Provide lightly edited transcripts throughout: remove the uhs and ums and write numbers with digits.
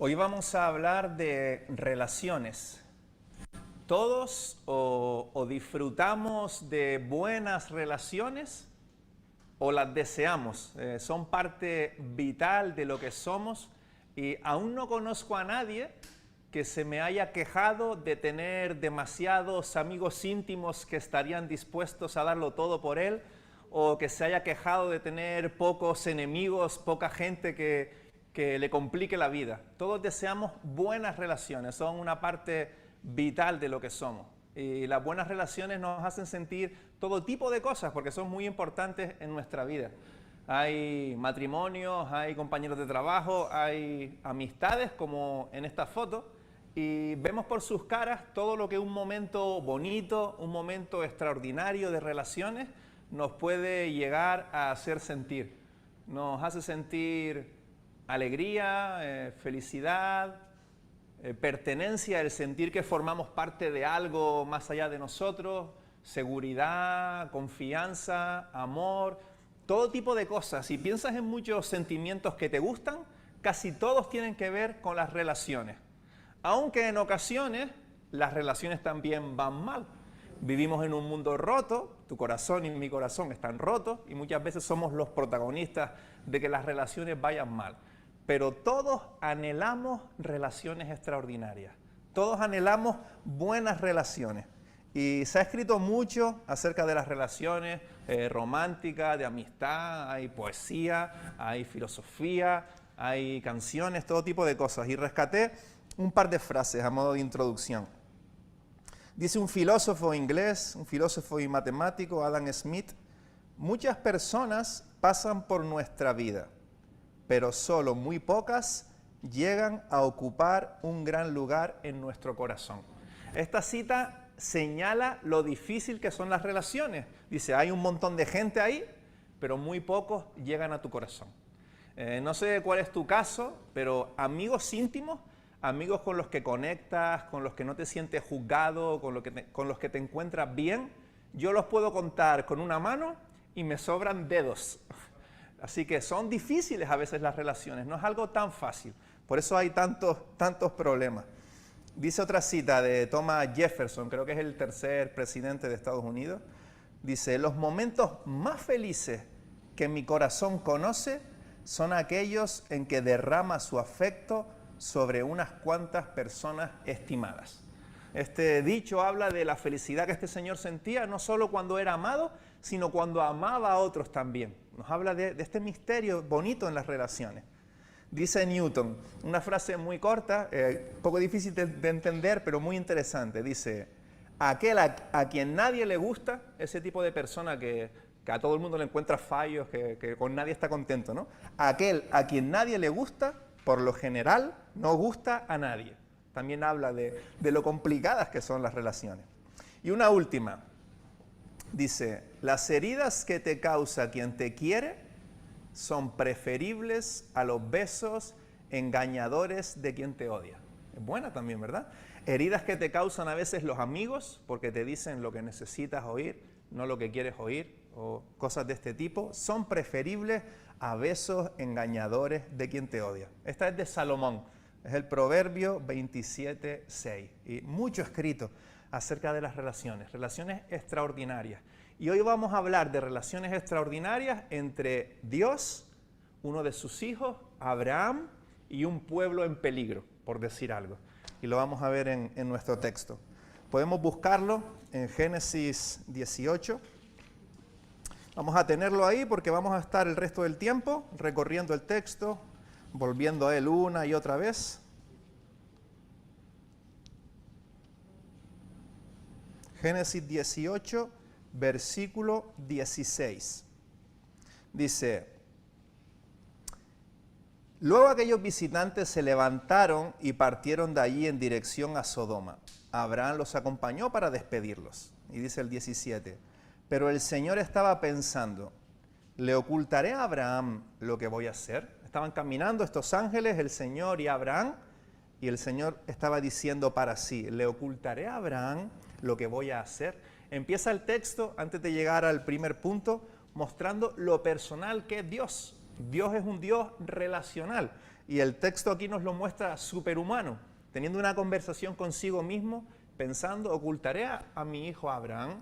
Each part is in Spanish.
Hoy vamos a hablar de relaciones. ¿Todos o disfrutamos de buenas relaciones o las deseamos? Son parte vital de lo que somos y aún no conozco a nadie que se me haya quejado de tener demasiados amigos íntimos que estarían dispuestos a darlo todo por él, o que se haya quejado de tener pocos enemigos, poca gente que le complique la vida. Todos deseamos buenas relaciones, son una parte vital de lo que somos. Y las buenas relaciones nos hacen sentir todo tipo de cosas porque son muy importantes en nuestra vida. Hay matrimonios, hay compañeros de trabajo, hay amistades como en esta foto, y vemos por sus caras todo lo que un momento bonito, un momento extraordinario de relaciones nos puede llegar a hacer sentir. Nos hace sentir alegría, felicidad, pertenencia, el sentir que formamos parte de algo más allá de nosotros, seguridad, confianza, amor, todo tipo de cosas. Si piensas en muchos sentimientos que te gustan, casi todos tienen que ver con las relaciones. Aunque en ocasiones las relaciones también van mal. Vivimos en un mundo roto, tu corazón y mi corazón están rotos y muchas veces somos los protagonistas de que las relaciones vayan mal. Pero todos anhelamos relaciones extraordinarias, todos anhelamos buenas relaciones. Y se ha escrito mucho acerca de las relaciones románticas, de amistad, hay poesía, hay filosofía, hay canciones, todo tipo de cosas. Y rescaté un par de frases a modo de introducción. Dice un filósofo inglés, un filósofo y matemático, Adam Smith: muchas personas pasan por nuestra vida, pero solo muy pocas llegan a ocupar un gran lugar en nuestro corazón. Esta cita señala lo difícil que son las relaciones. Dice, hay un montón de gente ahí, pero muy pocos llegan a tu corazón. No sé cuál es tu caso, pero amigos íntimos, amigos con los que conectas, con los que no te sientes juzgado, con los que te encuentras bien, yo los puedo contar con una mano y me sobran dedos. Así que son difíciles a veces las relaciones, no es algo tan fácil. Por eso hay tantos problemas. Dice otra cita de Thomas Jefferson, creo que es el tercer presidente de Estados Unidos. Dice, los momentos más felices que mi corazón conoce son aquellos en que derrama su afecto sobre unas cuantas personas estimadas. Este dicho habla de la felicidad que este señor sentía, no solo cuando era amado, sino cuando amaba a otros también. Nos habla de este misterio bonito en las relaciones. Dice Newton, una frase muy corta, poco difícil de entender, pero muy interesante. Dice, aquel a quien nadie le gusta, ese tipo de persona que a todo el mundo le encuentra fallos, que con nadie está contento, ¿no? Aquel a quien nadie le gusta, por lo general, no gusta a nadie. También habla de lo complicadas que son las relaciones. Y una última. Dice, las heridas que te causa quien te quiere son preferibles a los besos engañadores de quien te odia. Es buena también, ¿verdad? Heridas que te causan a veces los amigos porque te dicen lo que necesitas oír, no lo que quieres oír, o cosas de este tipo, son preferibles a besos engañadores de quien te odia. Esta es de Salomón, es el Proverbio 27:6, y mucho escrito acerca de las relaciones extraordinarias. Y hoy vamos a hablar de relaciones extraordinarias entre Dios, uno de sus hijos, Abraham, y un pueblo en peligro, por decir algo. Y lo vamos a ver en nuestro texto. Podemos buscarlo en Génesis 18. Vamos a tenerlo ahí porque vamos a estar el resto del tiempo recorriendo el texto, volviendo a él una y otra vez. Génesis 18, versículo 16. Dice, luego aquellos visitantes se levantaron y partieron de allí en dirección a Sodoma. Abraham los acompañó para despedirlos. Y dice el 17, pero el Señor estaba pensando, ¿le ocultaré a Abraham lo que voy a hacer? Estaban caminando estos ángeles, el Señor y Abraham, y el Señor estaba diciendo para sí, ¿le ocultaré a Abraham lo que voy a hacer? Empieza el texto, antes de llegar al primer punto, mostrando lo personal que es Dios. Dios es un Dios relacional. Y el texto aquí nos lo muestra superhumano, teniendo una conversación consigo mismo, pensando, ocultaré a mi hijo Abraham,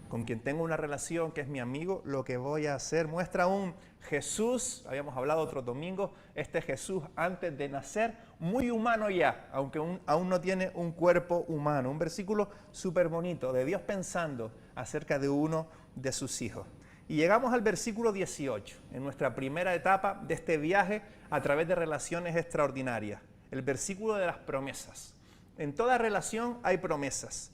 con quien tengo una relación, que es mi amigo, lo que voy a hacer. Muestra un Jesús, habíamos hablado otro domingo, este Jesús antes de nacer, muy humano ya, aunque aún no tiene un cuerpo humano. Un versículo súper bonito de Dios pensando acerca de uno de sus hijos. Y llegamos al versículo 18, en nuestra primera etapa de este viaje a través de relaciones extraordinarias. El versículo de las promesas. En toda relación hay promesas.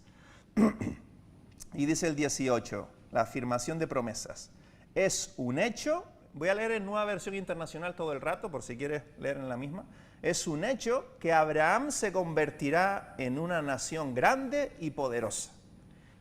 Y dice el 18, la afirmación de promesas. Es un hecho, voy a leer en Nueva Versión Internacional todo el rato, por si quieres leer en la misma. Es un hecho que Abraham se convertirá en una nación grande y poderosa,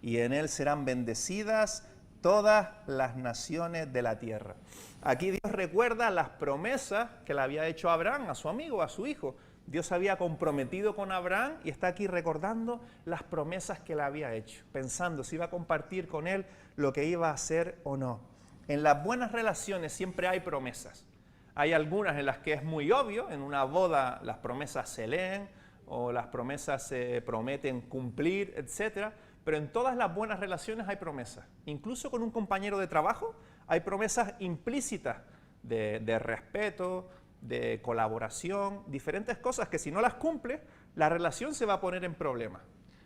y en él serán bendecidas todas las naciones de la tierra. Aquí Dios recuerda las promesas que le había hecho Abraham, a su amigo, a su hijo. Dios había comprometido con Abraham y está aquí recordando las promesas que le había hecho, pensando si iba a compartir con él lo que iba a hacer o no. En las buenas relaciones siempre hay promesas. Hay algunas en las que es muy obvio, en una boda las promesas se leen o las promesas se prometen cumplir, etc. Pero en todas las buenas relaciones hay promesas. Incluso con un compañero de trabajo hay promesas implícitas de respeto, de colaboración, diferentes cosas que si no las cumple, la relación se va a poner en problemas.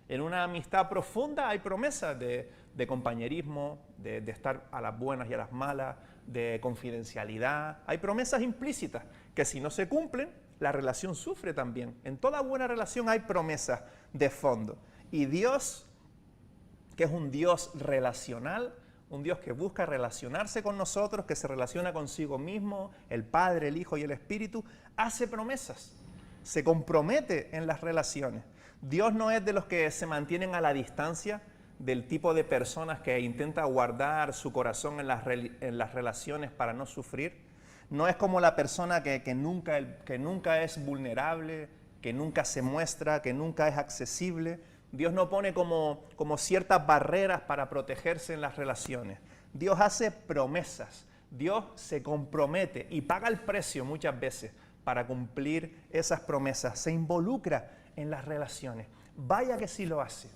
En una amistad profunda hay promesas de compañerismo, de estar a las buenas y a las malas, de confidencialidad. Hay promesas implícitas que si no se cumplen, la relación sufre también. En toda buena relación hay promesas de fondo. Y Dios, que es un Dios relacional, un Dios que busca relacionarse con nosotros, que se relaciona consigo mismo, el Padre, el Hijo y el Espíritu, hace promesas, se compromete en las relaciones. Dios no es de los que se mantienen a la distancia, del tipo de personas que intenta guardar su corazón en las relaciones para no sufrir. No es como la persona que nunca es vulnerable, que nunca se muestra, que nunca es accesible. Dios no pone como ciertas barreras para protegerse en las relaciones. Dios hace promesas. Dios se compromete y paga el precio muchas veces para cumplir esas promesas. Se involucra en las relaciones. Vaya que sí lo hace.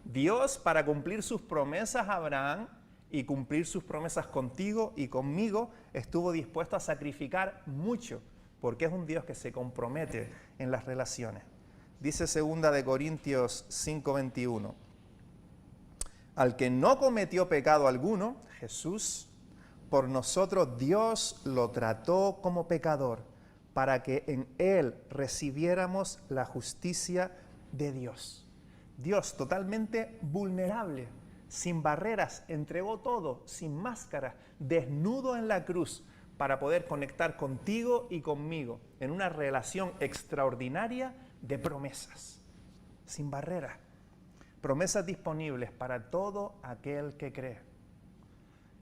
Dios, para cumplir sus promesas a Abraham y cumplir sus promesas contigo y conmigo, estuvo dispuesto a sacrificar mucho, porque es un Dios que se compromete en las relaciones. Dice 2 de Corintios 5:21, al que no cometió pecado alguno, Jesús, por nosotros Dios lo trató como pecador, para que en él recibiéramos la justicia de Dios. Dios totalmente vulnerable, sin barreras, entregó todo, sin máscara, desnudo en la cruz, para poder conectar contigo y conmigo en una relación extraordinaria de promesas, sin barreras, promesas disponibles para todo aquel que cree.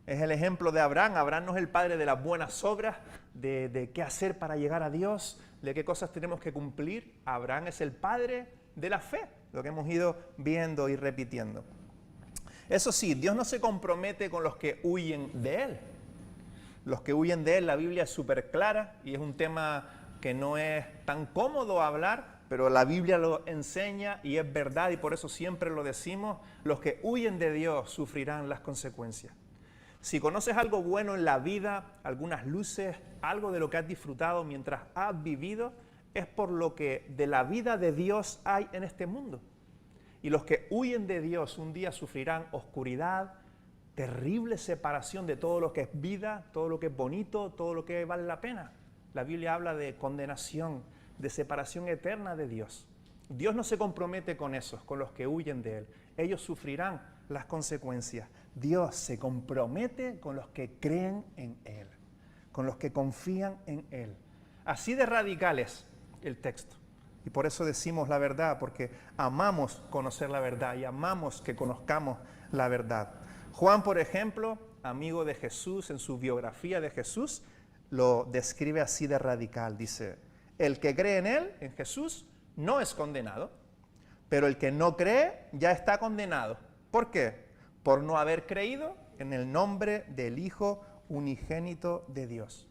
Es el ejemplo de Abraham. Abraham no es el padre de las buenas obras, de qué hacer para llegar a Dios, de qué cosas tenemos que cumplir. Abraham es el padre de la fe, lo que hemos ido viendo y repitiendo. Eso sí, Dios no se compromete con los que huyen de Él. Los que huyen de Él, la Biblia es súper clara y es un tema que no es tan cómodo hablar, pero la Biblia lo enseña y es verdad y por eso siempre lo decimos, los que huyen de Dios sufrirán las consecuencias. Si conoces algo bueno en la vida, algunas luces, algo de lo que has disfrutado mientras has vivido, es por lo que de la vida de Dios hay en este mundo. Y los que huyen de Dios un día sufrirán oscuridad, terrible separación de todo lo que es vida, todo lo que es bonito, todo lo que vale la pena. La Biblia habla de condenación, de separación eterna de Dios. Dios no se compromete con esos, con los que huyen de Él. Ellos sufrirán las consecuencias. Dios se compromete con los que creen en Él, con los que confían en Él. Así de radical es el texto. Y por eso decimos la verdad, porque amamos conocer la verdad y amamos que conozcamos la verdad. Juan, por ejemplo, amigo de Jesús, en su biografía de Jesús, lo describe así de radical. Dice, el que cree en Él, en Jesús, no es condenado, pero el que no cree ya está condenado. ¿Por qué? Por no haber creído en el nombre del Hijo unigénito de Dios.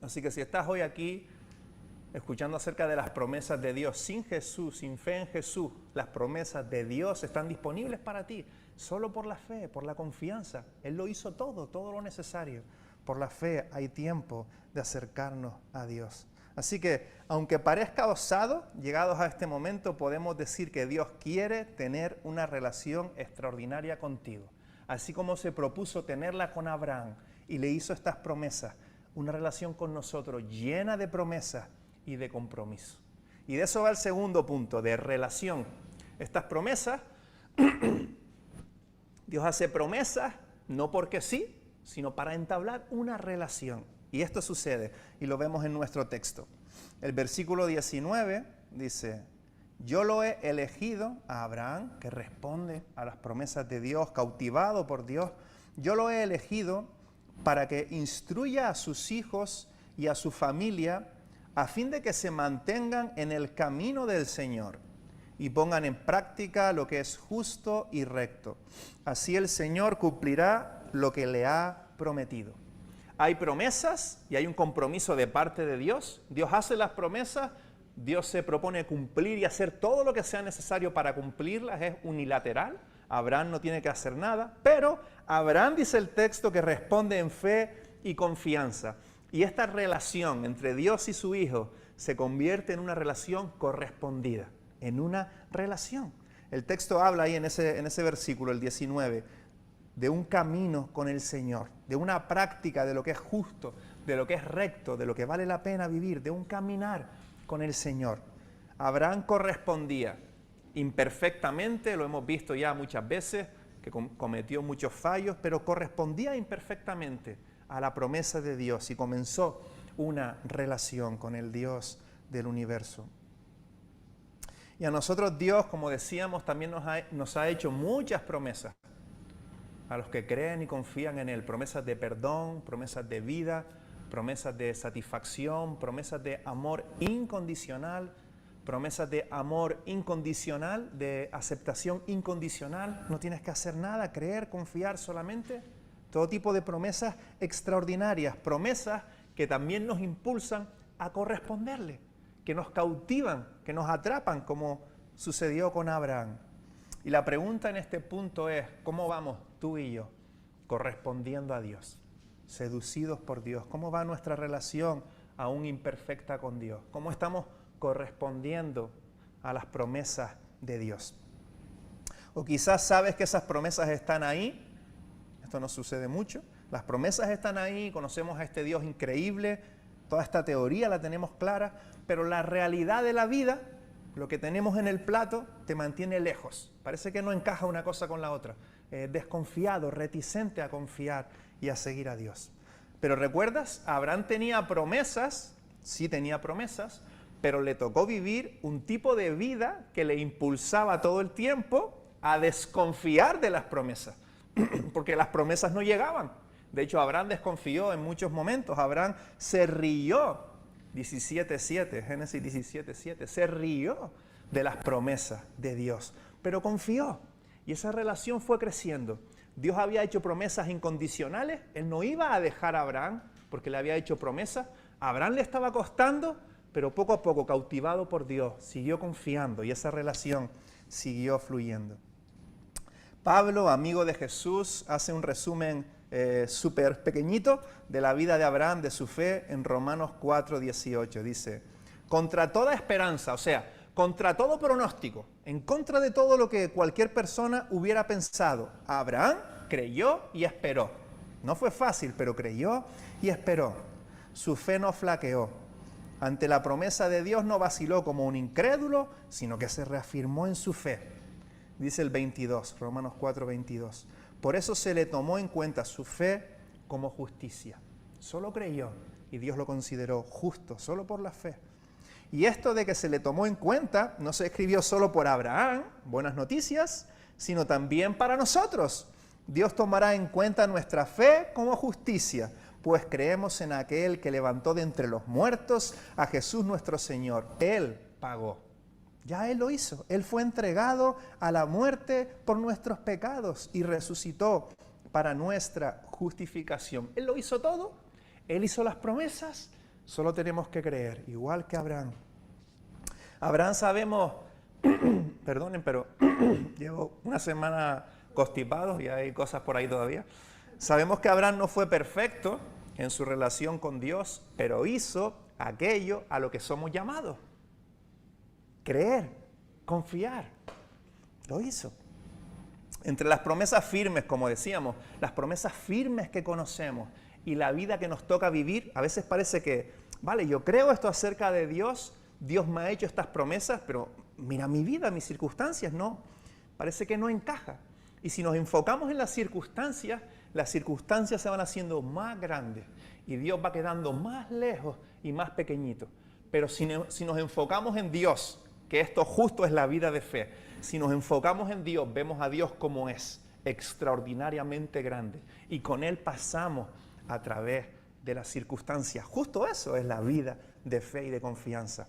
Así que si estás hoy aquí escuchando acerca de las promesas de Dios. Sin Jesús, sin fe en Jesús, las promesas de Dios están disponibles para ti, solo por la fe, por la confianza. Él lo hizo todo lo necesario. Por la fe hay tiempo de acercarnos a Dios. Así que, aunque parezca osado, llegados a este momento, podemos decir que Dios quiere tener una relación extraordinaria contigo. Así como se propuso tenerla con Abraham y le hizo estas promesas, una relación con nosotros llena de promesas y de compromiso. Y de eso va el segundo punto, de relación. Estas promesas, Dios hace promesas no porque sí, sino para entablar una relación. Y esto sucede, y lo vemos en nuestro texto. El versículo 19 dice: yo lo he elegido a Abraham, que responde a las promesas de Dios, cautivado por Dios. Yo lo he elegido para que instruya a sus hijos y a su familia, a fin de que se mantengan en el camino del Señor y pongan en práctica lo que es justo y recto. Así el Señor cumplirá lo que le ha prometido. Hay promesas y hay un compromiso de parte de Dios. Dios hace las promesas, Dios se propone cumplir y hacer todo lo que sea necesario para cumplirlas, es unilateral. Abraham no tiene que hacer nada, pero Abraham, dice el texto, que responde en fe y confianza. Y esta relación entre Dios y su Hijo se convierte en una relación correspondida, en una relación. El texto habla ahí en ese versículo, el 19, de un camino con el Señor, de una práctica de lo que es justo, de lo que es recto, de lo que vale la pena vivir, de un caminar con el Señor. Abraham correspondía imperfectamente, lo hemos visto ya muchas veces, que cometió muchos fallos, pero correspondía imperfectamente a la promesa de Dios y comenzó una relación con el Dios del universo. Y a nosotros Dios, como decíamos, también nos ha hecho muchas promesas. A los que creen y confían en Él, promesas de perdón, promesas de vida, promesas de satisfacción, promesas de amor incondicional, promesas de amor incondicional, de aceptación incondicional. No tienes que hacer nada, creer, confiar solamente. Todo tipo de promesas extraordinarias, promesas que también nos impulsan a corresponderle, que nos cautivan, que nos atrapan, como sucedió con Abraham. Y la pregunta en este punto es: ¿cómo vamos tú y yo correspondiendo a Dios, seducidos por Dios? ¿Cómo va nuestra relación aún imperfecta con Dios? ¿Cómo estamos correspondiendo a las promesas de Dios? O quizás sabes que esas promesas están ahí. Esto nos sucede mucho. Las promesas están ahí, conocemos a este Dios increíble, toda esta teoría la tenemos clara, pero la realidad de la vida, lo que tenemos en el plato, te mantiene lejos. Parece que no encaja una cosa con la otra. Desconfiado, reticente a confiar y a seguir a Dios. Pero ¿recuerdas? Abraham tenía promesas, sí tenía promesas, pero le tocó vivir un tipo de vida que le impulsaba todo el tiempo a desconfiar de las promesas, porque las promesas no llegaban. De hecho, Abraham desconfió en muchos momentos. Abraham se rió. 17:7, Génesis 17:7, se rió de las promesas de Dios, pero confió, y esa relación fue creciendo. Dios había hecho promesas incondicionales, Él no iba a dejar a Abraham porque le había hecho promesas. A Abraham le estaba costando, pero poco a poco, cautivado por Dios, siguió confiando y esa relación siguió fluyendo. Pablo, amigo de Jesús, hace un resumen súper pequeñito de la vida de Abraham, de su fe, en Romanos 4:18. Dice: contra toda esperanza, o sea, contra todo pronóstico, en contra de todo lo que cualquier persona hubiera pensado, Abraham creyó y esperó. No fue fácil, pero creyó y esperó. Su fe no flaqueó. Ante la promesa de Dios no vaciló como un incrédulo, sino que se reafirmó en su fe. Dice el 22, Romanos 4:22. Por eso se le tomó en cuenta su fe como justicia. Solo creyó y Dios lo consideró justo, solo por la fe. Y esto de que se le tomó en cuenta no se escribió solo por Abraham, buenas noticias, sino también para nosotros. Dios tomará en cuenta nuestra fe como justicia, pues creemos en aquel que levantó de entre los muertos a Jesús nuestro Señor. Él pagó. Ya Él lo hizo. Él fue entregado a la muerte por nuestros pecados y resucitó para nuestra justificación. Él lo hizo todo. Él hizo las promesas. Solo tenemos que creer, igual que Abraham. Abraham sabemos, perdonen, pero llevo una semana constipado y hay cosas por ahí todavía. Sabemos que Abraham no fue perfecto en su relación con Dios, pero hizo aquello a lo que somos llamados. Creer, confiar. Lo hizo. Entre las promesas firmes, como decíamos, las promesas firmes que conocemos y la vida que nos toca vivir, a veces parece que, vale, yo creo esto acerca de Dios, Dios me ha hecho estas promesas, pero mira mi vida, mis circunstancias, no, parece que no encaja. Y si nos enfocamos en las circunstancias se van haciendo más grandes y Dios va quedando más lejos y más pequeñito. Pero si nos enfocamos en Dios, que esto justo es la vida de fe, si nos enfocamos en Dios, vemos a Dios como es, extraordinariamente grande, y con Él pasamos a través de las circunstancias. Justo eso es la vida de fe y de confianza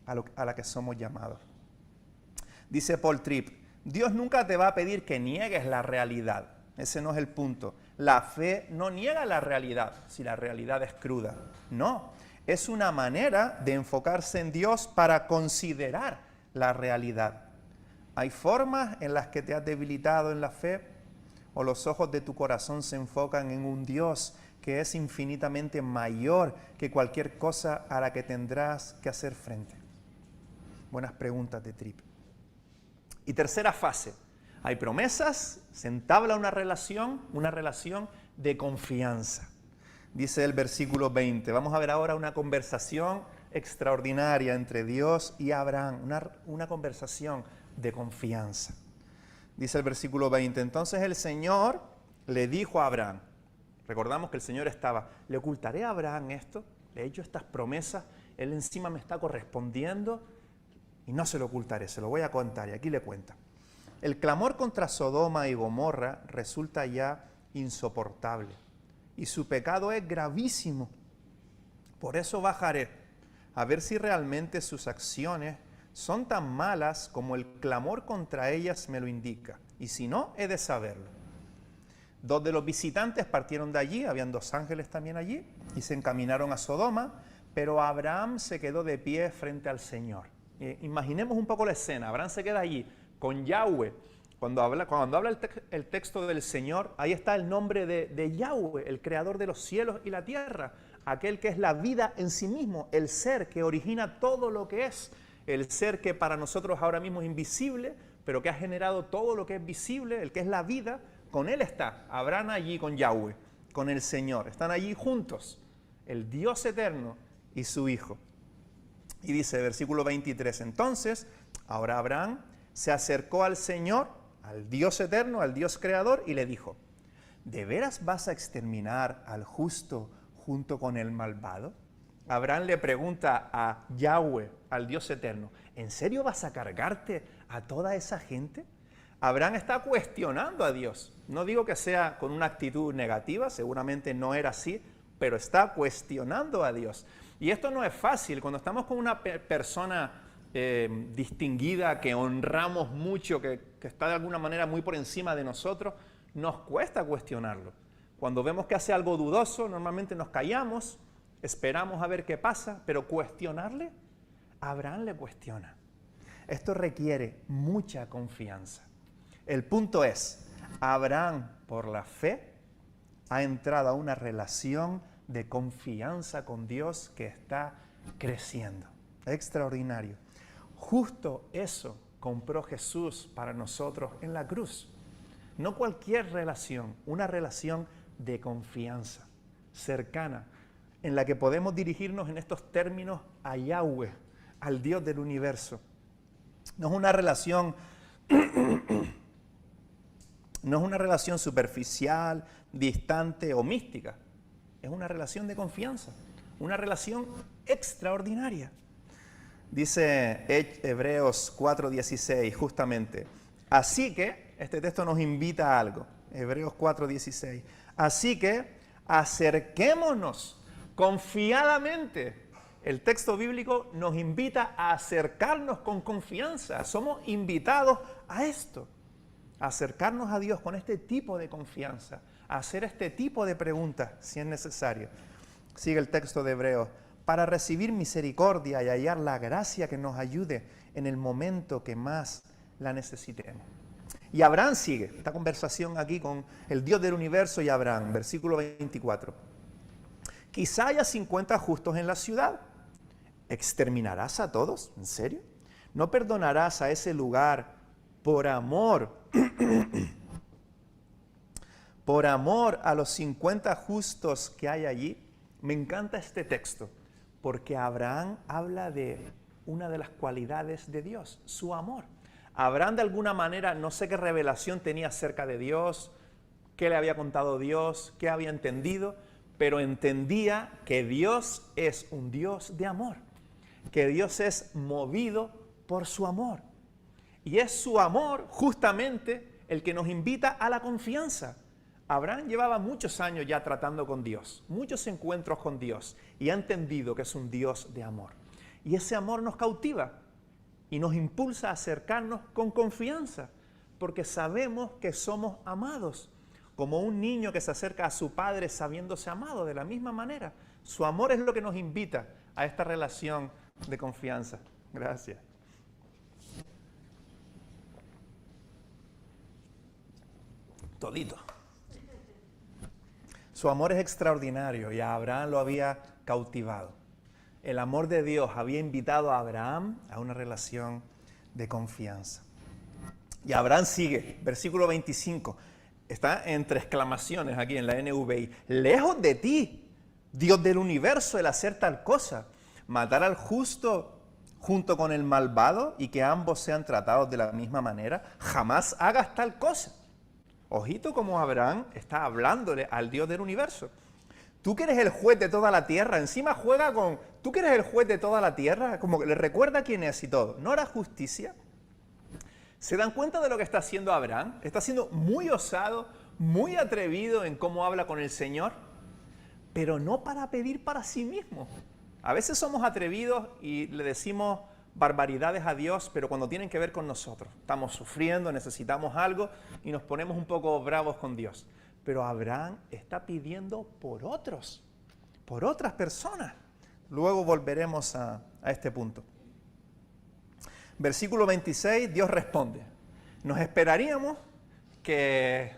a la que somos llamados. Dice Paul Tripp, Dios nunca te va a pedir que niegues la realidad. Ese no es el punto. La fe no niega la realidad si la realidad es cruda. No, es una manera de enfocarse en Dios para considerar la realidad. ¿Hay formas en las que te has debilitado en la fe? ¿O los ojos de tu corazón se enfocan en un Dios que es infinitamente mayor que cualquier cosa a la que tendrás que hacer frente? Buenas preguntas de Tripp. Y tercera fase. Hay promesas, se entabla una relación de confianza. Dice el versículo 20. Vamos a ver ahora una conversación extraordinaria entre Dios y Abraham. Una conversación de confianza. Dice el versículo 20. Entonces el Señor le dijo a Abraham. Recordamos que el Señor ¿le ocultaré a Abraham esto? Le he hecho estas promesas, Él encima me está correspondiendo y no se lo ocultaré, se lo voy a contar y aquí le cuenta. El clamor contra Sodoma y Gomorra resulta ya insoportable y su pecado es gravísimo. Por eso bajaré a ver si realmente sus acciones son tan malas como el clamor contra ellas me lo indica, y si no, he de saberlo. 2 de los visitantes partieron de allí, habían 2 ángeles también allí, y se encaminaron a Sodoma, pero Abraham se quedó de pie frente al Señor. Imaginemos un poco la escena. Abraham se queda allí con Yahweh. Cuando habla el texto del Señor, ahí está el nombre de Yahweh, el creador de los cielos y la tierra, aquel que es la vida en sí mismo, el ser que origina todo lo que es, el ser que para nosotros ahora mismo es invisible, pero que ha generado todo lo que es visible, el que es la vida. Con Él está Abraham allí con Yahweh, con el Señor. Están allí juntos, el Dios eterno y su Hijo. Y dice, versículo 23, entonces, ahora Abraham se acercó al Señor, al Dios eterno, al Dios creador, y le dijo, ¿de veras vas a exterminar al justo junto con el malvado? Abraham le pregunta a Yahweh, al Dios eterno, ¿en serio vas a cargarte a toda esa gente? Abraham está cuestionando a Dios. No digo que sea con una actitud negativa, seguramente no era así, pero está cuestionando a Dios. Y esto no es fácil. Cuando estamos con una persona distinguida, que honramos mucho, que está de alguna manera muy por encima de nosotros, nos cuesta cuestionarlo. Cuando vemos que hace algo dudoso, normalmente nos callamos, esperamos a ver qué pasa, pero cuestionarle, Abraham le cuestiona. Esto requiere mucha confianza. El punto es, Abraham, por la fe, ha entrado a una relación de confianza con Dios que está creciendo. Extraordinario. Justo eso compró Jesús para nosotros en la cruz. No cualquier relación, una relación de confianza, cercana, en la que podemos dirigirnos en estos términos a Yahweh, al Dios del universo. No es una relación superficial, distante o mística. Es una relación de confianza, una relación extraordinaria. Dice Hebreos 4:16, justamente. Así que, este texto nos invita a algo. Hebreos 4:16. Así que, acerquémonos confiadamente. El texto bíblico nos invita a acercarnos con confianza. Somos invitados a esto. A acercarnos a Dios con este tipo de confianza. A hacer este tipo de preguntas, si es necesario. Sigue el texto de Hebreos. para recibir misericordia y hallar la gracia que nos ayude en el momento que más la necesitemos. Y Abraham sigue esta conversación aquí con el Dios del universo y Abraham, versículo 24. Quizá haya 50 justos en la ciudad. ¿Exterminarás a todos? ¿En serio? ¿No perdonarás a ese lugar por amor? Por amor a los 50 justos que hay allí. Me encanta este texto, porque Abraham habla de una de las cualidades de Dios, su amor. Abraham de alguna manera, no sé qué revelación tenía acerca de Dios, qué le había contado Dios, qué había entendido, pero entendía que Dios es un Dios de amor, que Dios es movido por su amor. Y es su amor justamente el que nos invita a la confianza. Abraham llevaba muchos años ya tratando con Dios, muchos encuentros con Dios, y ha entendido que es un Dios de amor. Y ese amor nos cautiva y nos impulsa a acercarnos con confianza, porque sabemos que somos amados, como un niño que se acerca a su padre sabiéndose amado. De la misma manera, su amor es lo que nos invita a esta relación de confianza. Gracias. Todito. Su amor es extraordinario y a Abraham lo había cautivado. El amor de Dios había invitado a Abraham a una relación de confianza. Y Abraham sigue, versículo 25, está entre exclamaciones aquí en la NVI. Lejos de ti, Dios del universo, el hacer tal cosa, matar al justo junto con el malvado y que ambos sean tratados de la misma manera, jamás hagas tal cosa. Ojito como Abraham está hablándole al Dios del universo. Tú que eres el juez de toda la tierra, encima juega con, tú que eres el juez de toda la tierra, como que le recuerda quién es y todo. ¿No hará justicia? ¿Se dan cuenta de lo que está haciendo Abraham? Está siendo muy osado, muy atrevido en cómo habla con el Señor, pero no para pedir para sí mismo. A veces somos atrevidos y le decimos barbaridades a Dios, pero cuando tienen que ver con nosotros. Estamos sufriendo, necesitamos algo y nos ponemos un poco bravos con Dios. Pero Abraham está pidiendo por otros, por otras personas. Luego volveremos a este punto. Versículo 26, Dios responde. Nos esperaríamos que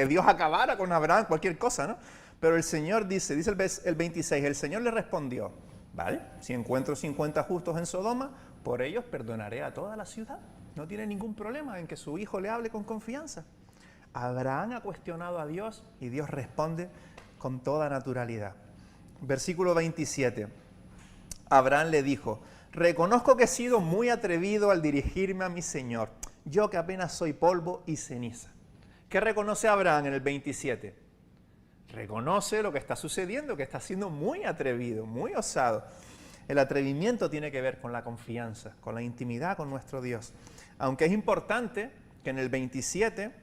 Dios acabara con Abraham, cualquier cosa, ¿no? Pero el Señor dice el 26, el Señor le respondió, ¿vale? Si encuentro 50 justos en Sodoma, por ellos perdonaré a toda la ciudad. No tiene ningún problema en que su hijo le hable con confianza. Abraham ha cuestionado a Dios y Dios responde con toda naturalidad. Versículo 27. Abraham le dijo, reconozco que he sido muy atrevido al dirigirme a mi Señor, yo que apenas soy polvo y ceniza. ¿Qué reconoce Abraham en el 27? Reconoce lo que está sucediendo, que está siendo muy atrevido, muy osado. El atrevimiento tiene que ver con la confianza, con la intimidad con nuestro Dios. Aunque es importante que en el 27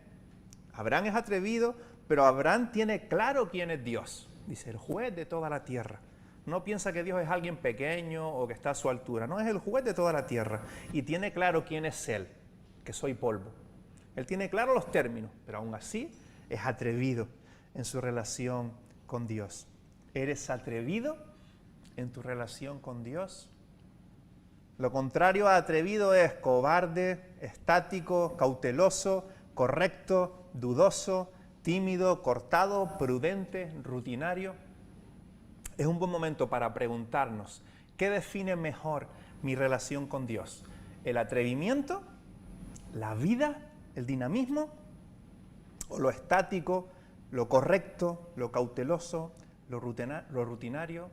Abraham es atrevido, pero Abraham tiene claro quién es Dios. Dice, el juez de toda la tierra. No piensa que Dios es alguien pequeño o que está a su altura. No, es el juez de toda la tierra. Y tiene claro quién es Él, que soy polvo. Él tiene claro los términos, pero aún así es atrevido en su relación con Dios. ¿Eres atrevido en tu relación con Dios? Lo contrario a atrevido es cobarde, estático, cauteloso, correcto, dudoso, tímido, cortado, prudente, rutinario. Es un buen momento para preguntarnos, ¿qué define mejor mi relación con Dios? ¿El atrevimiento? ¿La vida? ¿El dinamismo? ¿O lo estático, lo correcto, lo cauteloso, lo rutinario?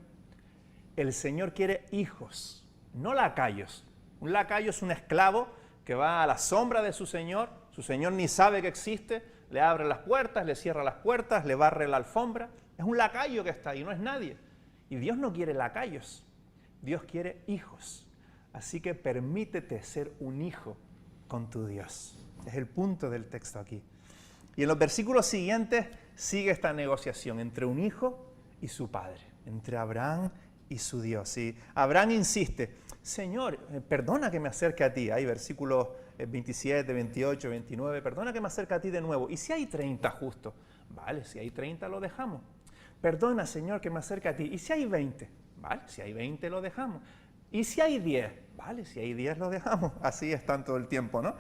El Señor quiere hijos, no lacayos. Un lacayo es un esclavo que va a la sombra de su Señor ni sabe que existe, le abre las puertas, le cierra las puertas, le barre la alfombra. Es un lacayo que está ahí, no es nadie. Y Dios no quiere lacayos, Dios quiere hijos. Así que permítete ser un hijo con tu Dios. Es el punto del texto aquí. Y en los versículos siguientes sigue esta negociación entre un hijo y su padre, entre Abraham y su Dios. Y Abraham insiste, Señor, perdona que me acerque a ti. Hay versículos 27, 28, 29, perdona que me acerque a ti de nuevo. ¿Y si hay 30 justos? Vale, si hay 30 lo dejamos. Perdona, Señor, que me acerque a ti. ¿Y si hay 20? Vale, si hay 20 lo dejamos. ¿Y si hay 10? Vale, si hay 10 lo dejamos. Así están todo el tiempo, ¿no?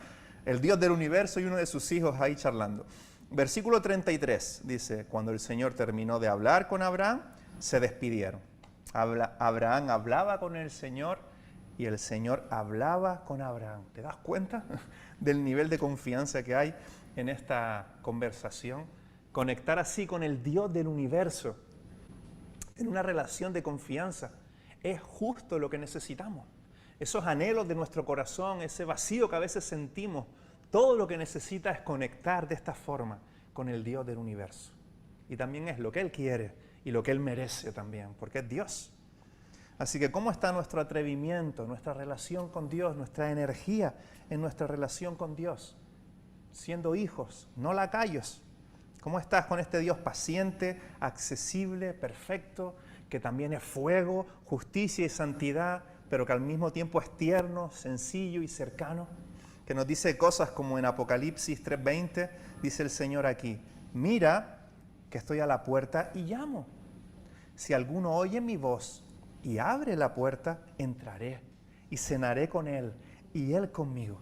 El Dios del universo y uno de sus hijos ahí charlando. Versículo 33 dice, cuando el Señor terminó de hablar con Abraham, se despidieron. Abraham hablaba con el Señor y el Señor hablaba con Abraham. ¿Te das cuenta del nivel de confianza que hay en esta conversación? Conectar así con el Dios del universo, en una relación de confianza, es justo lo que necesitamos. Esos anhelos de nuestro corazón, ese vacío que a veces sentimos, todo lo que necesita es conectar de esta forma con el Dios del universo. Y también es lo que Él quiere y lo que Él merece también, porque es Dios. Así que, ¿cómo está nuestro atrevimiento, nuestra relación con Dios, nuestra energía en nuestra relación con Dios? Siendo hijos, no lacayos. ¿Cómo estás con este Dios paciente, accesible, perfecto, que también es fuego, justicia y santidad, pero que al mismo tiempo es tierno, sencillo y cercano? Que nos dice cosas como en Apocalipsis 3:20, dice el Señor aquí, mira que estoy a la puerta y llamo. Si alguno oye mi voz y abre la puerta, entraré y cenaré con él y él conmigo.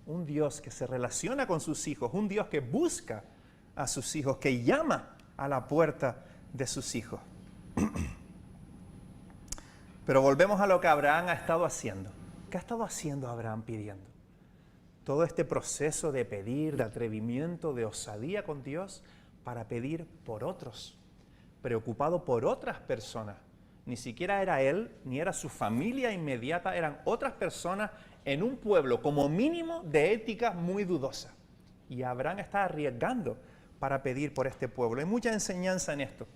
Un Dios que se relaciona con sus hijos, un Dios que busca a sus hijos, que llama a la puerta de sus hijos. Pero volvemos a lo que Abraham ha estado haciendo. ¿Qué ha estado haciendo Abraham pidiendo? Todo este proceso de pedir, de atrevimiento, de osadía con Dios para pedir por otros, preocupado por otras personas. Ni siquiera era él, ni era su familia inmediata, eran otras personas en un pueblo como mínimo de ética muy dudosa. Y Abraham está arriesgando para pedir por este pueblo. Hay mucha enseñanza en esto,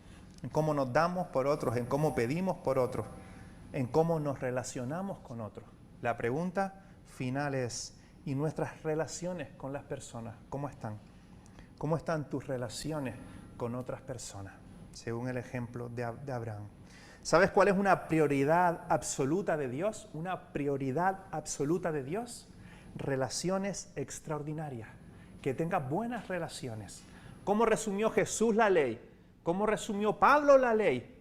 en cómo nos damos por otros, en cómo pedimos por otros, en cómo nos relacionamos con otros. La pregunta final es, ¿y nuestras relaciones con las personas? ¿Cómo están? ¿Cómo están tus relaciones con otras personas? Según el ejemplo de Abraham. ¿Sabes cuál es una prioridad absoluta de Dios? Una prioridad absoluta de Dios. Relaciones extraordinarias. Que tengas buenas relaciones. ¿Cómo resumió Jesús la ley? ¿Cómo resumió Pablo la ley?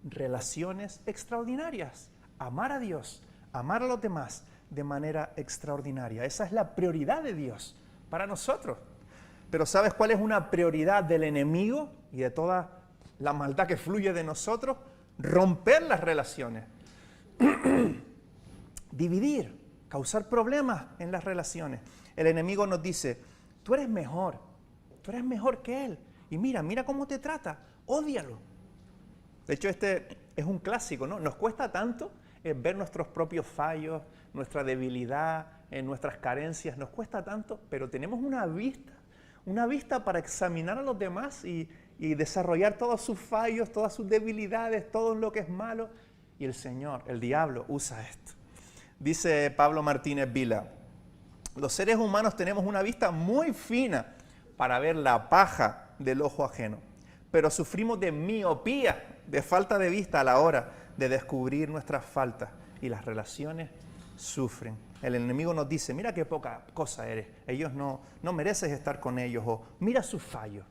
Relaciones extraordinarias. Amar a Dios, amar a los demás de manera extraordinaria. Esa es la prioridad de Dios para nosotros. Pero ¿sabes cuál es una prioridad del enemigo y de toda la maldad que fluye de nosotros? Romper las relaciones. Dividir, causar problemas en las relaciones. El enemigo nos dice, tú eres mejor que él. Y mira cómo te trata, ódialo. De hecho, este es un clásico, ¿no? Nos cuesta tanto ver nuestros propios fallos, nuestra debilidad, nuestras carencias, nos cuesta tanto, pero tenemos una vista para examinar a los demás y desarrollar todos sus fallos, todas sus debilidades, todo lo que es malo. Y el Señor, el diablo, usa esto. Dice Pablo Martínez Vila, los seres humanos tenemos una vista muy fina para ver la paja del ojo ajeno, pero sufrimos de miopía, de falta de vista a la hora de descubrir nuestras faltas, y las relaciones sufren. El enemigo nos dice, mira qué poca cosa eres, ellos no mereces estar con ellos, o mira sus fallos,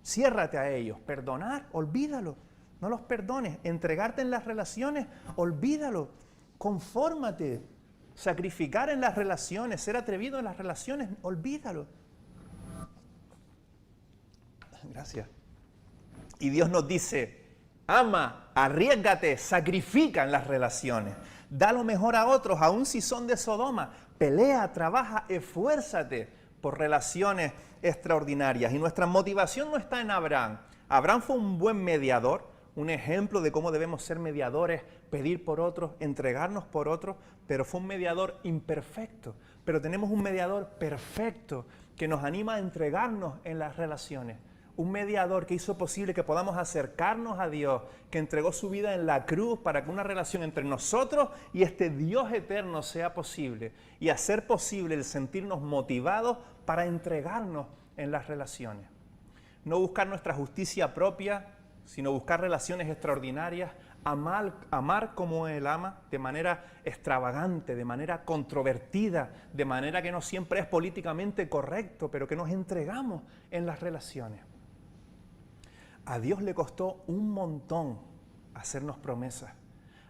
ciérrate a ellos. Perdonar, olvídalo, no los perdones. Entregarte en las relaciones, olvídalo, confórmate. Sacrificar en las relaciones, ser atrevido en las relaciones, olvídalo. Gracias. Y Dios nos dice, ama, arriésgate, sacrifica en las relaciones. Da lo mejor a otros, aun si son de Sodoma. Pelea, trabaja, esfuérzate por relaciones extraordinarias. Y nuestra motivación no está en Abraham. Abraham fue un buen mediador, un ejemplo de cómo debemos ser mediadores, pedir por otros, entregarnos por otros, pero fue un mediador imperfecto. Pero tenemos un mediador perfecto que nos anima a entregarnos en las relaciones. Un mediador que hizo posible que podamos acercarnos a Dios, que entregó su vida en la cruz para que una relación entre nosotros y este Dios eterno sea posible, y hacer posible el sentirnos motivados para entregarnos en las relaciones. No buscar nuestra justicia propia, sino buscar relaciones extraordinarias, amar como Él ama, de manera extravagante, de manera controvertida, de manera que no siempre es políticamente correcto, pero que nos entregamos en las relaciones. A Dios le costó un montón hacernos promesas.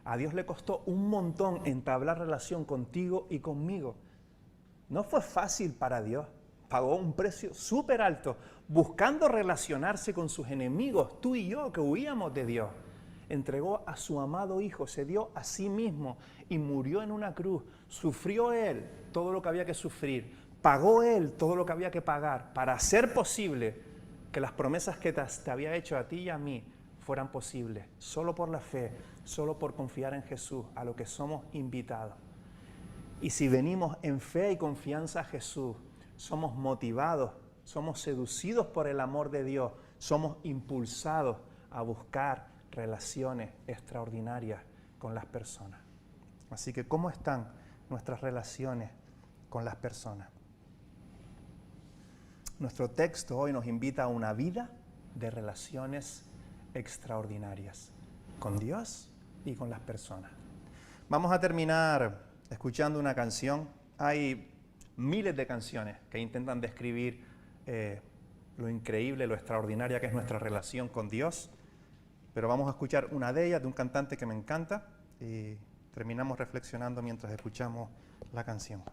A Dios le costó un montón entablar relación contigo y conmigo. No fue fácil para Dios. Pagó un precio súper alto buscando relacionarse con sus enemigos, tú y yo que huíamos de Dios. Entregó a su amado Hijo, se dio a sí mismo y murió en una cruz. Sufrió Él todo lo que había que sufrir. Pagó Él todo lo que había que pagar para hacer posible que las promesas que te había hecho a ti y a mí fueran posibles. Solo por la fe, solo por confiar en Jesús, a lo que somos invitados. Y si venimos en fe y confianza a Jesús, somos motivados, somos seducidos por el amor de Dios, somos impulsados a buscar relaciones extraordinarias con las personas. Así que, ¿cómo están nuestras relaciones con las personas? Nuestro texto hoy nos invita a una vida de relaciones extraordinarias con Dios y con las personas. Vamos a terminar escuchando una canción. Hay miles de canciones que intentan describir lo increíble, lo extraordinaria que es nuestra relación con Dios, pero vamos a escuchar una de ellas de un cantante que me encanta y terminamos reflexionando mientras escuchamos la canción.